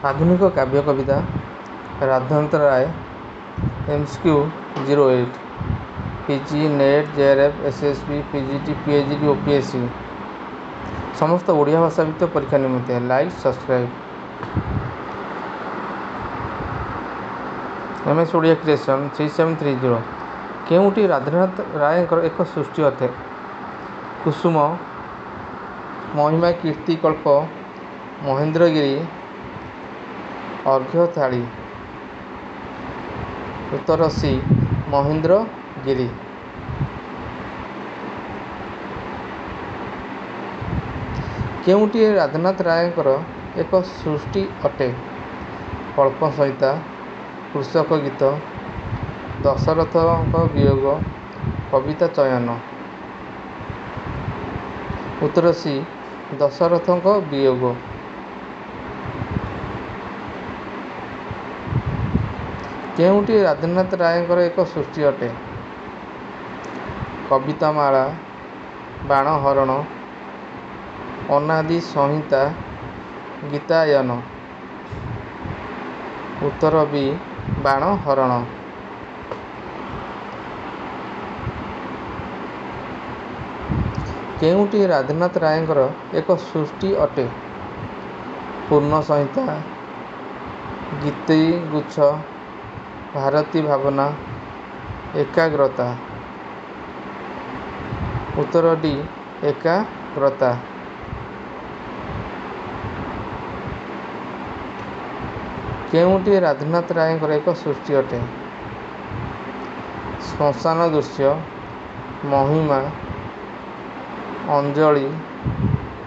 ଆଧୁନିକ କାବ୍ୟ କବିତା Radhanath Ray MCQ 08 PG NET JRF SSB PGT PhD OPSC ସମସ୍ତ ଓଡ଼ିଆ ଭାଷା ଭିତ୍ତିକ ପରୀକ୍ଷା ନିମନ୍ତେ like subscribe. MS Odia creation 3730 କେଉଁଟି ରାଧାନାଥ ରାୟଙ୍କର ଏକ ସୃଷ୍ଟି ଅଟେ? କୁସୁମ, ମହିମା କୀର୍ତ୍ତି କଳ୍ପ, ମହେନ୍ଦ୍ରଗିରି, ଅର୍ଘ୍ୟଥାଳି। ଉତ୍ତର ସି ମହେନ୍ଦ୍ରଗିରି। କେଉଁଟି ରାଧାନାଥ ରାୟଙ୍କର ଏକ ସୃଷ୍ଟି ଅଟେ? କଳ୍ପସଂହିତା, କୃଷକ ଗୀତ, ଦଶରଥଙ୍କ ବିୟୋଗ, କବିତା ଚୟନ। ଉତ୍ତର ସି ଦଶରଥଙ୍କ ବିୟୋଗ। କେଉଁଟି ରାଧାନାଥ ରାୟଙ୍କର ଏକ ସୃଷ୍ଟି ଅଟେ? କବିତାମାଳା, ବାଣହରଣ, ଅନାଦି ସଂହିତା, ଗୀତାୟନ। ଉତ୍ତର ବି ବାଣହରଣ। କେଉଁଟି ରାଧାନାଥ ରାୟଙ୍କର ଏକ ସୃଷ୍ଟି ଅଟେ? ପୂର୍ଣ୍ଣସଂହିତା, ଗୀତିଗୁଚ୍ଛ, ଭାରତୀ ଭାବନା, ଏକାଗ୍ରତା। ଉତ୍ତର ଡି ଏକାଗ୍ରତା। କେଉଁଟି ରାଧାନାଥ ରାୟଙ୍କର ଏକ ସୃଷ୍ଟି ଅଟେ? ଶ୍ମଶାନ ଦୃଶ୍ୟ, ମହିମା, ଅଞ୍ଜଳି,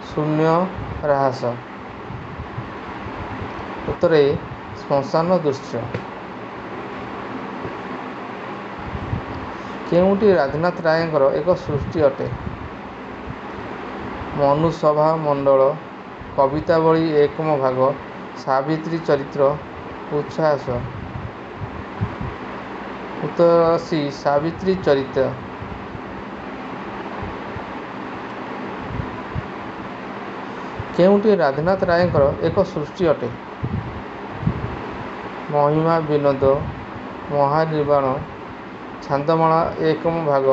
ଶୂନ୍ୟରାହାସ। ଉତ୍ତର ଏ ଶ୍ମଶାନ ଦୃଶ୍ୟ। କେଉଁଟି ରାଧାନାଥ ରାୟଙ୍କର ଏକ ସୃଷ୍ଟି ଅଟେ? ମନୁସଭା ମଣ୍ଡଳ, କବିତାବଳୀ ଏକମ ଭାଗ, ସାବିତ୍ରୀ ଚରିତ୍ର, ଉଚ୍ଛ୍ୱାସ। ଉତ୍ତର ସି ସାବିତ୍ରୀ ଚରିତ୍ର। କେଉଁଟି ରାଧାନାଥ ରାୟଙ୍କର ଏକ ସୃଷ୍ଟି ଅଟେ? ମହିମା ବିନୋଦ, ମହାନିର୍ବାଣ, ଛାନ୍ଦମାଳା ଏକମ ଭାଗ,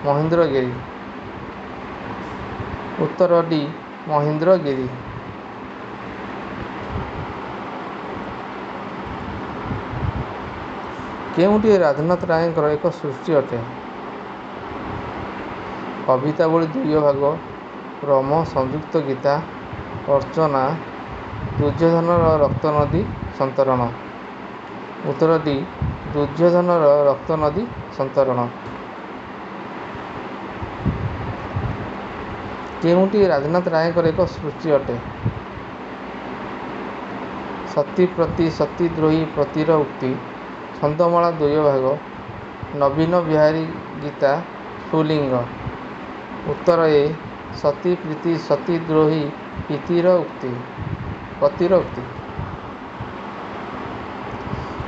ମହେନ୍ଦ୍ରଗିରି। ଉତ୍ତର ଡି ମହେନ୍ଦ୍ରଗିରି। କେଉଁଟି ରାଧାନାଥ ରାୟଙ୍କର ଏକ ସୃଷ୍ଟି ଅଟେ? କବିତାବଳୀ ଦ୍ୱିତୀୟ ଭାଗ, ରମ ସଂଯୁକ୍ତ ଗୀତା, ଅର୍ଚ୍ଚନା, ଦୁର୍ଯ୍ୟୋଧନର ରକ୍ତନଦୀ ସନ୍ତରଣ। ଉତ୍ତର ଡି ଦୁର୍ଯ୍ୟୋଧନର ରକ୍ତନଦୀ ସନ୍ତରଣ। କେଉଁଟି ରାଧାନାଥ ରାୟଙ୍କର ଏକ ସୃଷ୍ଟି ଅଟେ? ସତୀ ପ୍ରତି ସତୀଦ୍ରୋହୀ ପତିର ଉକ୍ତି, ଛନ୍ଦମାଳା ଦ୍ୱୟ ଭାଗ, ନବୀନ ବିହାରୀ ଗୀତା, ସ୍ଫୁଲିଙ୍ଗ। ଉତ୍ତର ଏ ସତୀ ପ୍ରୀତି ସତୀଦ୍ରୋହୀ ପତିର ଉକ୍ତି।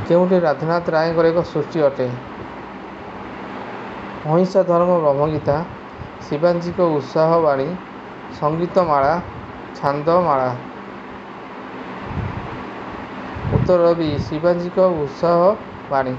କେଉଁଟି ରାଧାନାଥ ରାୟଙ୍କର ଏକ ସୃଷ୍ଟି ଅଟେ? ଅହିଂସା ଧର୍ମ ବ୍ରହ୍ମଗୀତା, ଶିବାଜୀଙ୍କ ଉତ୍ସାହ ବାଣୀ, ସଙ୍ଗୀତମାଳା, ଛାନ୍ଦମାଳା। ଉତ୍ତର ବି ଶିବାଜୀଙ୍କ ଉତ୍ସାହ ବାଣୀ।